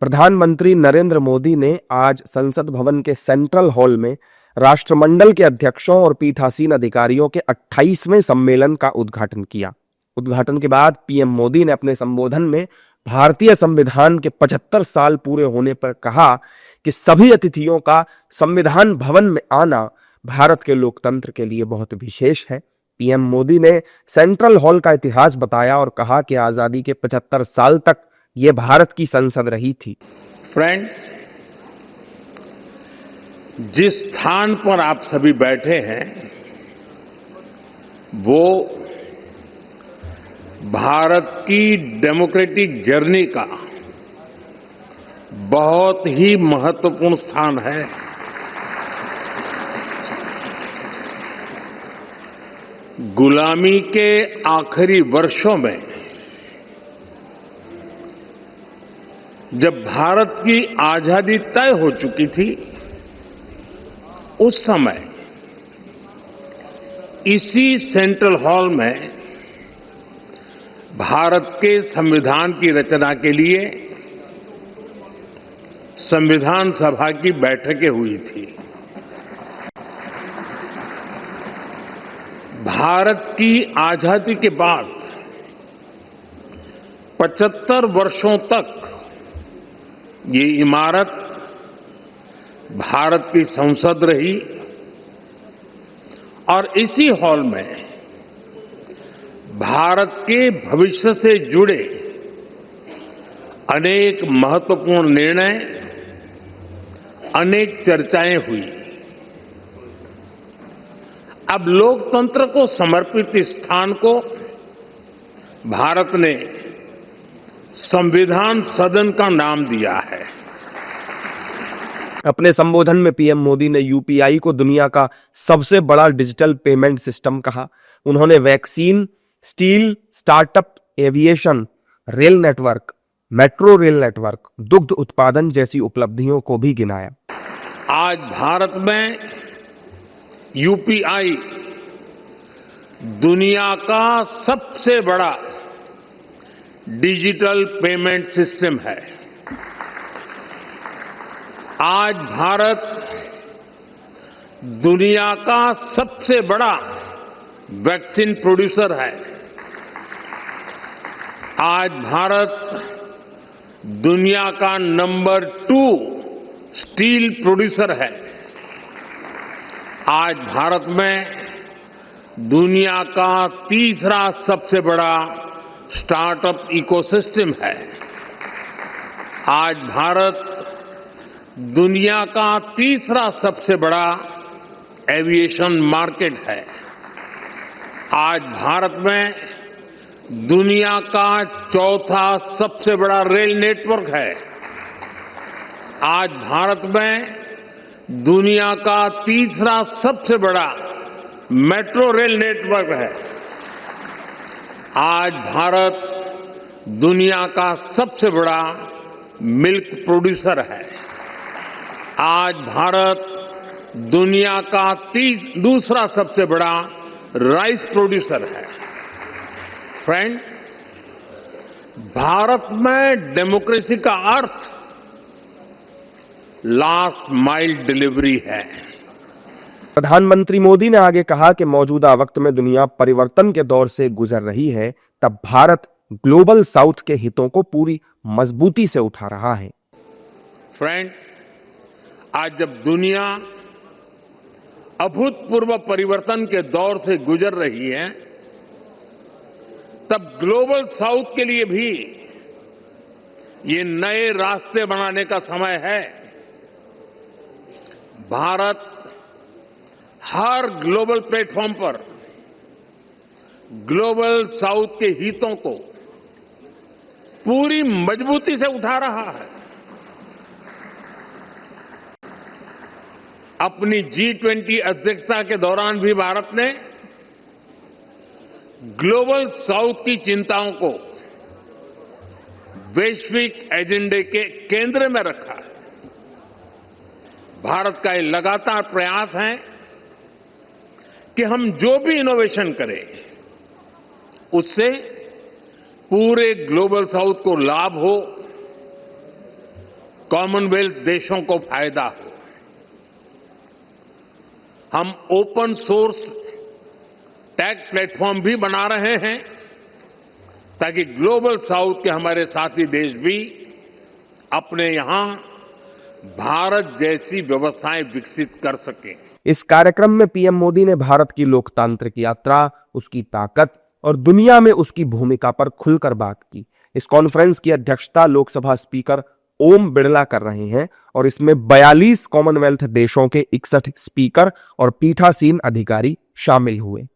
प्रधानमंत्री नरेंद्र मोदी ने आज संसद भवन के सेंट्रल हॉल में राष्ट्रमंडल के अध्यक्षों और पीठासीन अधिकारियों के 28वें सम्मेलन का उद्घाटन किया। उद्घाटन के बाद पीएम मोदी ने अपने संबोधन में भारतीय संविधान के 75 साल पूरे होने पर कहा कि सभी अतिथियों का संविधान भवन में आना भारत के लोकतंत्र के लिए बहुत विशेष है। पीएम मोदी ने सेंट्रल हॉल का इतिहास बताया और कहा कि आजादी के 75 साल तक ये भारत की संसद रही थी। फ्रेंड्स, जिस स्थान पर आप सभी बैठे हैं वो भारत की डेमोक्रेटिक जर्नी का बहुत ही महत्वपूर्ण स्थान है। गुलामी के आखिरी वर्षों में जब भारत की आजादी तय हो चुकी थी, उस समय इसी सेंट्रल हॉल में भारत के संविधान की रचना के लिए संविधान सभा की बैठकें हुई थी। भारत की आजादी के बाद 75 वर्षों तक ये इमारत भारत की संसद रही और इसी हॉल में भारत के भविष्य से जुड़े अनेक महत्वपूर्ण निर्णय, अनेक चर्चाएं हुई। अब लोकतंत्र को समर्पित इस स्थान को भारत ने संविधान सदन का नाम दिया है। अपने संबोधन में पीएम मोदी ने यूपीआई को दुनिया का सबसे बड़ा डिजिटल पेमेंट सिस्टम कहा। उन्होंने vaccine, steel, startup, aviation, rail network, metro rail network, दुग्ध उत्पादन जैसी उपलब्धियों को भी गिनाया। आज भारत में यूपीआई दुनिया का सबसे बड़ा डिजिटल पेमेंट सिस्टम है। आज भारत दुनिया का सबसे बड़ा वैक्सीन प्रोड्यूसर है। आज भारत दुनिया का नंबर 2 स्टील प्रोड्यूसर है। आज भारत में दुनिया का तीसरा सबसे बड़ा स्टार्टअप इकोसिस्टम है। आज भारत दुनिया का तीसरा सबसे बड़ा एविएशन मार्केट है। आज भारत में दुनिया का चौथा सबसे बड़ा रेल नेटवर्क है। आज भारत में दुनिया का तीसरा सबसे बड़ा मेट्रो रेल नेटवर्क है। आज भारत दुनिया का सबसे बड़ा मिल्क प्रोड्यूसर है। आज भारत दुनिया का दूसरा सबसे बड़ा राइस प्रोड्यूसर है। फ्रेंड्स, भारत में डेमोक्रेसी का अर्थ लास्ट माइल डिलीवरी है। प्रधानमंत्री मोदी ने आगे कहा कि मौजूदा वक्त में दुनिया परिवर्तन के दौर से गुजर रही है, तब भारत ग्लोबल साउथ के हितों को पूरी मजबूती से उठा रहा है। फ्रेंड्स, आज जब दुनिया अभूतपूर्व परिवर्तन के दौर से गुजर रही है, तब ग्लोबल साउथ के लिए भी ये नए रास्ते बनाने का समय है। भारत हर ग्लोबल प्लेटफॉर्म पर ग्लोबल साउथ के हितों को पूरी मजबूती से उठा रहा है। अपनी G20 अध्यक्षता के दौरान भी भारत ने ग्लोबल साउथ की चिंताओं को वैश्विक एजेंडे के केंद्र में रखा है। भारत का ये लगातार प्रयास है कि हम जो भी इनोवेशन करें उससे पूरे ग्लोबल साउथ को लाभ हो, कॉमनवेल्थ देशों को फायदा हो। हम ओपन सोर्स टेक प्लेटफॉर्म भी बना रहे हैं ताकि ग्लोबल साउथ के हमारे साथी देश भी अपने यहां भारत जैसी व्यवस्थाएं विकसित कर सकें। इस कार्यक्रम में पीएम मोदी ने भारत की लोकतांत्रिक यात्रा, उसकी ताकत और दुनिया में उसकी भूमिका पर खुलकर बात की। इस कॉन्फ्रेंस की अध्यक्षता लोकसभा स्पीकर ओम बिड़ला कर रहे हैं और इसमें 42 कॉमनवेल्थ देशों के 61 स्पीकर और पीठासीन अधिकारी शामिल हुए।